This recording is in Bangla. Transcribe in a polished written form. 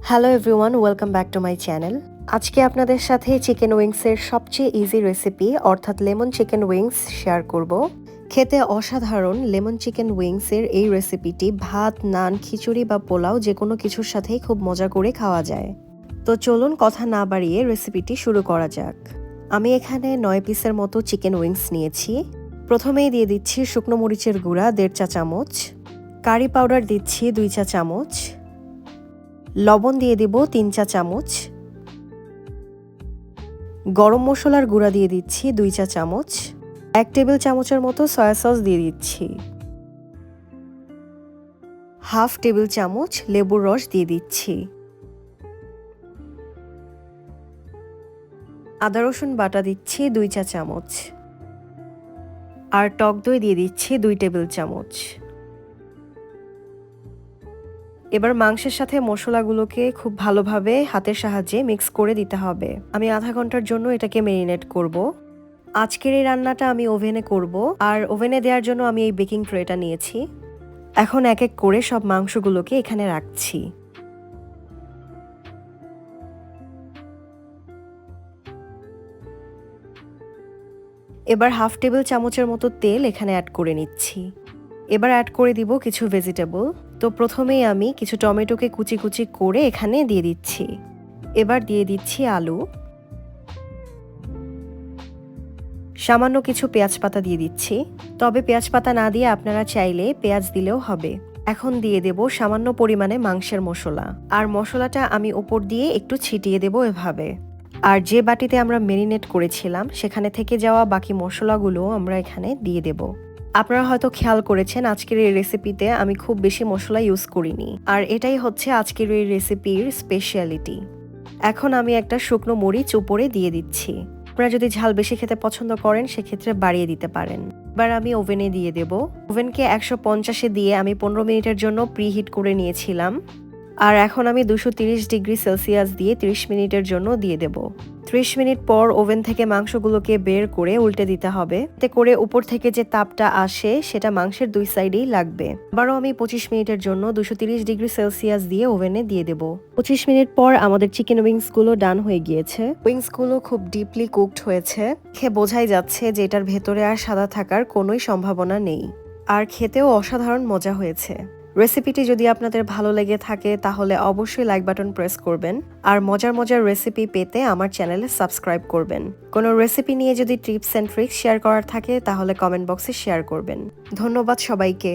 Hello everyone, welcome back to my channel. আজকে আপনাদের সাথে চিকেন উইংসের সবচেয়ে ইজি রেসিপি অর্থাৎ লেমন চিকেন উইংস শেয়ার করব। খেতে অসাধারণ লেমন চিকেন উইংসের এই রেসিপিটি ভাত, নান, খিচুড়ি বা পোলাও যে কোনো কিছুর সাথেই খুব মজা করে খাওয়া যায়। তো চলুন কথা না বাড়িয়ে রেসিপিটি শুরু করা যাক। আমি এখানে 9 পিসের মতো চিকেন উইংস নিয়েছি। প্রথমেই দিয়ে দিচ্ছি শুকনো মরিচের গুঁড়া 1.5 চা চামচ, কারি পাউডার দিচ্ছি 2 চা চামচ, লবণ দিয়ে দিব 3 চা চামচ, গরম মশলার গুঁড়া দিয়ে দিচ্ছি 2 চা চামচ, 1 টেবিল চামচের মতো সয়া সস দিয়ে দিচ্ছি, হাফ টেবিল চামচ লেবুর রস দিয়ে দিচ্ছি, আদা রসুন বাটা দিচ্ছি 2 চা চামচ, আর টক দই দিয়ে দিচ্ছি 2 টেবিল চামচ। এবার মাংসের সাথে মশলাগুলোকে খুব ভালোভাবে হাতের সাহায্যে মিক্স করে দিতে হবে। আমি আধা ঘন্টার জন্য এটাকে মেরিনেট করব। আজকের এই রান্নাটা আমি ওভেনে করব, আর ওভেনে দেওয়ার জন্য আমি এই বেকিং ট্রেটা নিয়েছি। এখন এক এক করে সব মাংসগুলোকে এখানে রাখছি। এবার হাফ টেবিল চামচের মতো তেল এখানে অ্যাড করে নিচ্ছি। এবার অ্যাড করে দিব কিছু ভেজিটেবল। তো প্রথমেই আমি কিছু টমেটোকে কুচি কুচি করে এখানে দিয়ে দিচ্ছি। এবার দিয়ে দিচ্ছি আলু, সামান্য কিছু পেঁয়াজ পাতা দিয়ে দিচ্ছি। তবে পেঁয়াজ পাতা না দিয়ে আপনারা চাইলে পেঁয়াজ দিলেও হবে। এখন দিয়ে দেব সামান্য পরিমাণে মাংসের মশলা, আর মশলাটা আমি উপর দিয়ে একটু ছিটিয়ে দেব এভাবে। আর যে বাটিতে আমরা মেরিনেট করেছিলাম সেখানে থেকে যাওয়া বাকি মশলাগুলো আমরা এখানে দিয়ে দেব। আপনারা হয়তো খেয়াল করেছেন আজকের এই রেসিপিতে আমি খুব বেশি মশলা ইউজ করিনি, আর এটাই হচ্ছে আজকের এই রেসিপির স্পেশালিটি। এখন আমি একটা শুকনো মরিচ উপরে দিয়ে দিচ্ছি। আপনারা যদি ঝাল বেশি খেতে পছন্দ করেন সেক্ষেত্রে বাড়িয়ে দিতে পারেন। এবার আমি ওভেনে দিয়ে দেব। ওভেনকে 150-এ দিয়ে আমি 15 মিনিটের জন্য প্রিহিট করে নিয়েছিলাম, আর এখন আমি 230 ডিগ্রি সেলসিয়াস দিয়ে 30 মিনিটের জন্য দিয়ে দেব। 30 মিনিট পর ওভেন থেকে মাংসগুলোকে বের করে উল্টে দিতে হবে, এতে করে উপর থেকে যে তাপটা আসে সেটা মাংসের দুই সাইডেই লাগবে। আবারও আমি 25 মিনিটের জন্য 230 ডিগ্রি সেলসিয়াস দিয়ে ওভেনে দিয়ে দেব। 25 মিনিট পর আমাদের চিকেন উইংসগুলো ডান হয়ে গিয়েছে। উইংসগুলো খুব ডিপলি কুকড হয়েছে। খেয়ে বোঝাই যাচ্ছে যে এটার ভেতরে আর সাদা থাকার কোনোই সম্ভাবনা নেই, আর খেতেও অসাধারণ মজা হয়েছে। রেসিপিটি যদি আপনাদের ভালো লেগে থাকে তাহলে অবশ্যই লাইক বাটন প্রেস করবেন, আর মজার মজার রেসিপি পেতে আমার চ্যানেলে সাবস্ক্রাইব করবেন। কোনো রেসিপি নিয়ে যদি টিপস অ্যান্ড ট্রিক্স শেয়ার করার থাকে তাহলে কমেন্ট বক্সে শেয়ার করবেন। ধন্যবাদ সবাইকে।